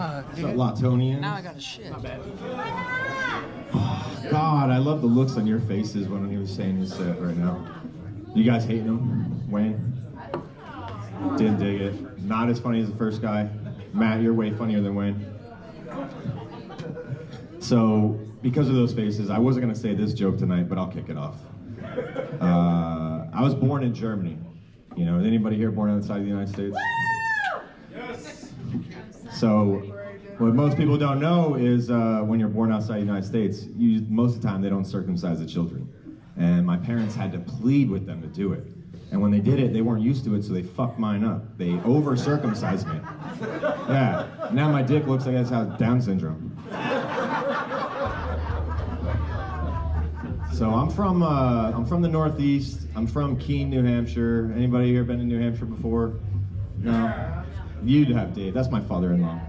What's up, Lawtonians? Now I got a shit. Not bad. God, I love the looks on your faces when he was saying his set right now. You guys hating him? Wayne? Didn't dig it. Not as funny as the first guy. Matt, you're way funnier than Wayne. So, because of those faces, I wasn't going to say this joke tonight, but I'll kick it off. I was born in Germany. You know, is anybody here born outside of the United States? Yes! So, what most people don't know is when you're born outside the United States, most of the time they don't circumcise the children. And my parents had to plead with them to do it. And when they did it, they weren't used to it, so they fucked mine up. They over-circumcised me. Yeah, now my dick looks like it has Down syndrome. So I'm from the Northeast. I'm from Keene, New Hampshire. Anybody here been to New Hampshire before? No? You'd have, Dave. That's my father-in-law.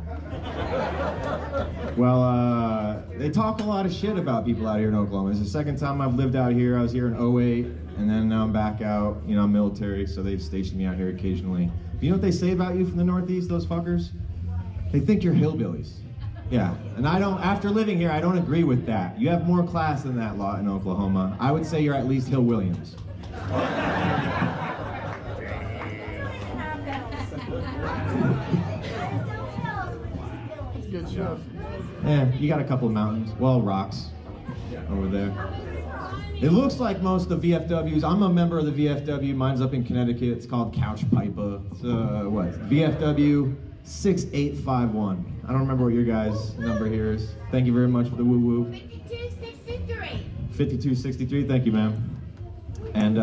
Well, they talk a lot of shit about people out here in Oklahoma. It's the second time I've lived out here. I was here in 2008, and then now I'm back out. You know, I'm military, so they've stationed me out here occasionally. You know what they say about you from the Northeast, those fuckers? They think you're hillbillies. Yeah, and after living here, I don't agree with that. You have more class than that lot in Oklahoma. I would say you're at least Hill Williams. Good show. Yeah, you got a couple of mountains. Well, rocks over there. It looks like most of the VFWs. I'm a member of the VFW. Mine's up in Connecticut. It's called Couch Pipa. It's what? VFW 6851. I don't remember what your guys' number here is. Thank you very much for the woo-woo. 5263. 5263. Thank you, ma'am. And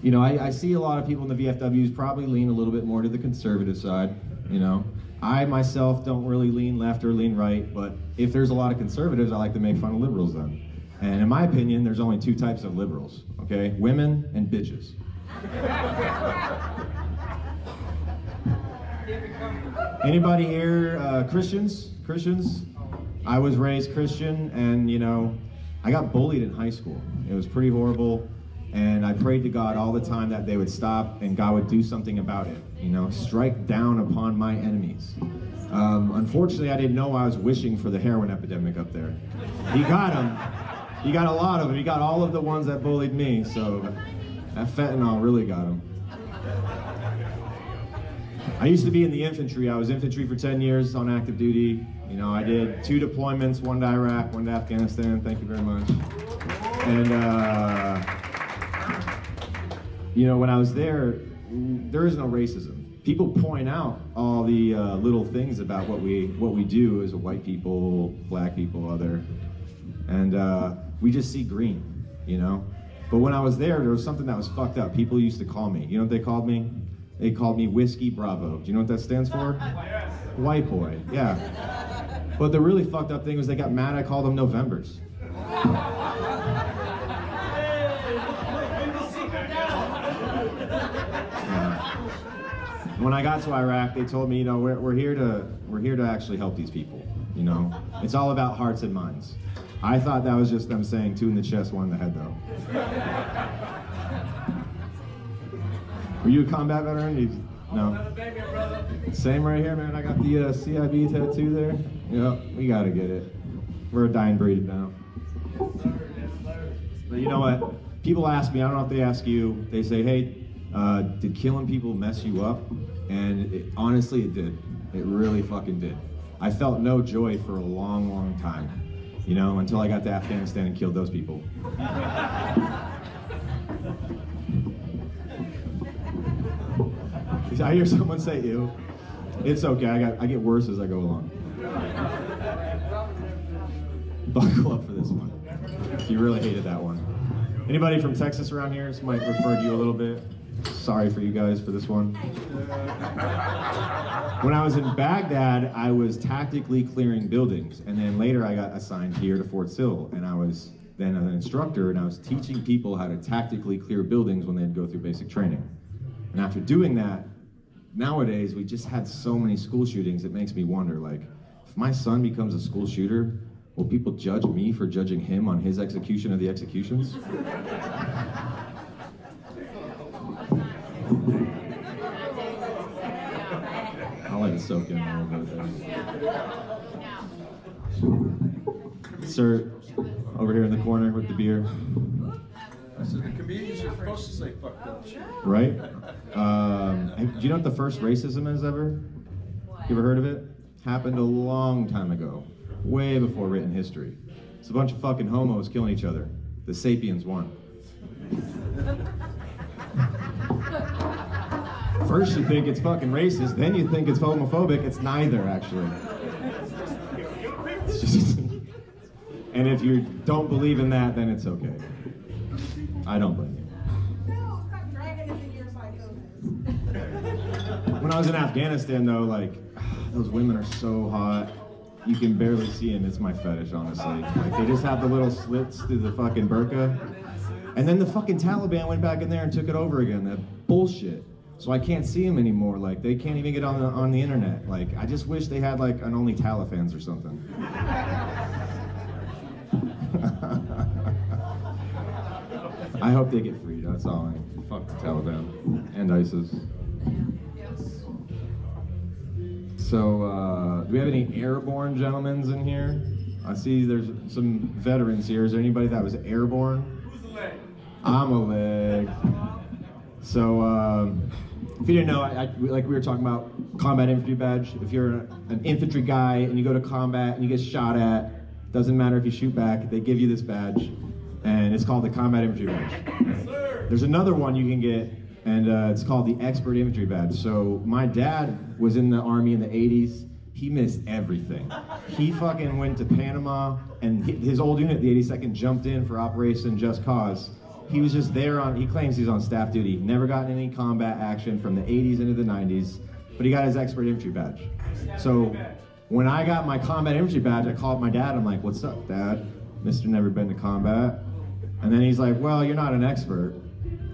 you know, I see a lot of people in the VFWs probably lean a little bit more to the conservative side. You know, I myself don't really lean left or lean right, but if there's a lot of conservatives, I like to make fun of liberals then. And in my opinion, there's only two types of liberals, okay? Women and bitches. Anybody here Christians? Christians? I was raised Christian, and you know, I got bullied in high school. It was pretty horrible, and I prayed to God all the time that they would stop and God would do something about it. You know, strike down upon my enemies. Unfortunately, I didn't know I was wishing for the heroin epidemic up there. He got them. He got a lot of them. He got all of the ones that bullied me, so that fentanyl really got him. I used to be in the infantry. I was infantry for 10 years on active duty. You know, I did 2 deployments, 1 to Iraq, 1 to Afghanistan. Thank you very much. And, you know, when I was there is no racism. People point out all the little things about what we do as a white people, black people, other, and we just see green, you know? But when I was there was something that was fucked up. People used to call me. You know what they called me? They called me Whiskey Bravo. Do you know what that stands for? White boy, yeah. But the really fucked up thing was they got mad I called them Novembers. When I got to Iraq, they told me, you know, we're here to actually help these people. You know, it's all about hearts and minds. I thought that was just them saying 2 in the chest, 1 in the head, though. Were you a combat veteran? No. Same right here, man. I got the CIB tattoo there. Yep, we gotta get it. We're a dying breed now. But you know what? People ask me, I don't know if they ask you, they say, hey, did killing people mess you up? And honestly, it did. It really fucking did. I felt no joy for a long, long time, you know, until I got to Afghanistan and killed those people. I hear someone say ew. It's okay, I get worse as I go along. Buckle up for this one. If you really hated that one. Anybody from Texas around here? This might refer to you a little bit. Sorry for you guys for this one. When I was in Baghdad, I was tactically clearing buildings, and then later I got assigned here to Fort Sill, and I was then an instructor, and I was teaching people how to tactically clear buildings when they'd go through basic training. And after doing that, nowadays we just had so many school shootings, it makes me wonder, like, if my son becomes a school shooter, will people judge me for judging him on his execution of the executions? I'll let it soak in a little bit No. there. Sir, over here in the corner with the beer. I said the comedians are supposed to say fuck that shit. Right? Do you know what the first racism is ever? You ever heard of it? Happened a long time ago, way before written history. It's a bunch of fucking homos killing each other. The sapiens won. First you think it's fucking racist, then you think it's homophobic. It's neither, actually. It's just, and if you don't believe in that, then it's okay. I don't blame you. No, stop dragging us in your psychosis. When I was in Afghanistan, though, like, those women are so hot. You can barely see them. It's my fetish, honestly. Like, they just have the little slits through the fucking burqa. And then the fucking Taliban went back in there and took it over again. That bullshit. So I can't see them anymore. Like, they can't even get on the internet. Like, I just wish they had, like, an Only Talifans or something. I hope they get freed. That's all. Fuck the Taliban and ISIS. So, do we have any airborne gentlemen in here? I see there's some veterans here. Is there anybody that was airborne? Who's the leg? I'm a leg. So, if you didn't know, like we were talking about combat infantry badge. If you're an infantry guy and you go to combat and you get shot at, doesn't matter if you shoot back, they give you this badge. And it's called the combat infantry badge. Yes, sir. There's another one you can get, and it's called the expert infantry badge. So my dad was in the Army in the 80s. He missed everything. He fucking went to Panama, and his old unit, the 82nd, jumped in for Operation Just Cause. He was just there he claims he's on staff duty. Never gotten any combat action from the 80s into the 90s, but he got his expert infantry badge. So when I got my combat infantry badge, I called my dad. I'm like, "What's up, Dad? Mr. Never been to combat." And then he's like, "Well, you're not an expert."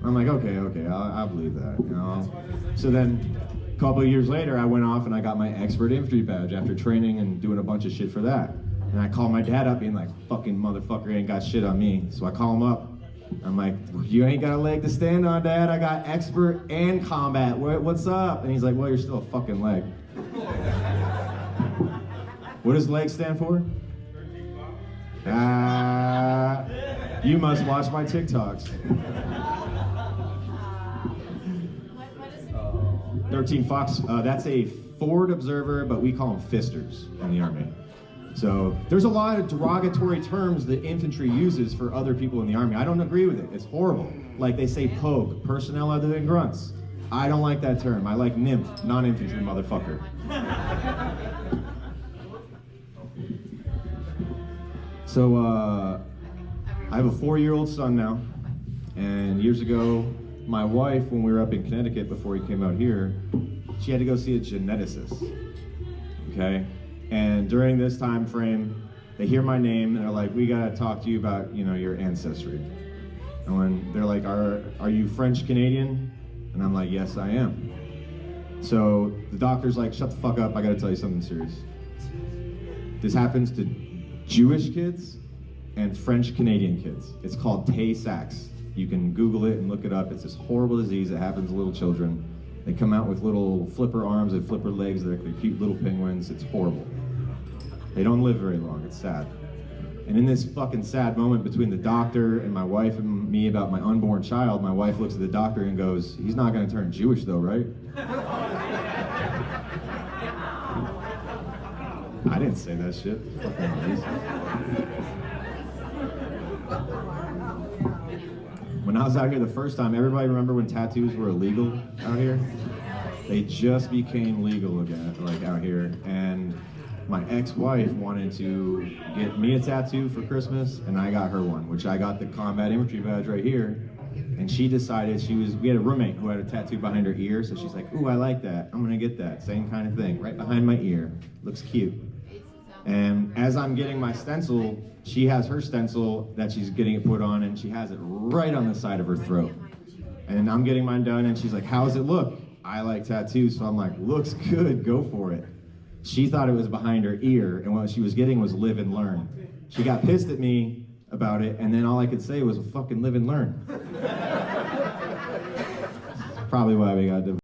I'm like, okay, I'll believe that, you know. So then, a couple of years later, I went off and I got my expert infantry badge after training and doing a bunch of shit for that. And I called my dad up being like, "Fucking motherfucker ain't got shit on me." So I call him up. I'm like, "You ain't got a leg to stand on, Dad. I got expert and combat. What's up?" And he's like, "Well, you're still a fucking leg." What does leg stand for? You must watch my TikToks. 13 Fox, that's a forward observer, but we call them fisters in the Army. So there's a lot of derogatory terms that infantry uses for other people in the Army. I don't agree with it. It's horrible. Like they say pogue, personnel other than grunts. I don't like that term. I like nymph, non-infantry motherfucker. So I have a 4-year-old son now, and years ago, my wife, when we were up in Connecticut before he came out here, she had to go see a geneticist, okay? And during this time frame, they hear my name, and they're like, "We gotta talk to you about, you know, your ancestry." And when they're like, are you French Canadian? And I'm like, "Yes, I am." So the doctor's like, "Shut the fuck up, I gotta tell you something serious." This happens to Jewish kids and French Canadian kids. It's called Tay-Sachs. You can Google it and look it up. It's this horrible disease that happens to little children. They come out with little flipper arms and flipper legs. They're cute little penguins. It's horrible. They don't live very long. It's sad. And in this fucking sad moment between the doctor and my wife and me about my unborn child, my wife looks at the doctor and goes, "He's not gonna turn Jewish though, right?" I didn't say that shit. Fucking amazing. When I was out here the first time, everybody remember when tattoos were illegal out here? They just became legal again, like out here. And my ex-wife wanted to get me a tattoo for Christmas, and I got her one, which I got the combat infantry badge right here. And she decided we had a roommate who had a tattoo behind her ear, so she's like, "Ooh, I like that. I'm gonna get that. Same kind of thing, right behind my ear. Looks cute." And as I'm getting my stencil, she has her stencil that she's getting it put on, and she has it right on the side of her throat. And I'm getting mine done, and she's like, "How's it look?" I like tattoos, so I'm like, "Looks good, go for it." She thought it was behind her ear, and what she was getting was live and learn. She got pissed at me about it, and then all I could say was, "Fucking live and learn." Probably why we got divorced.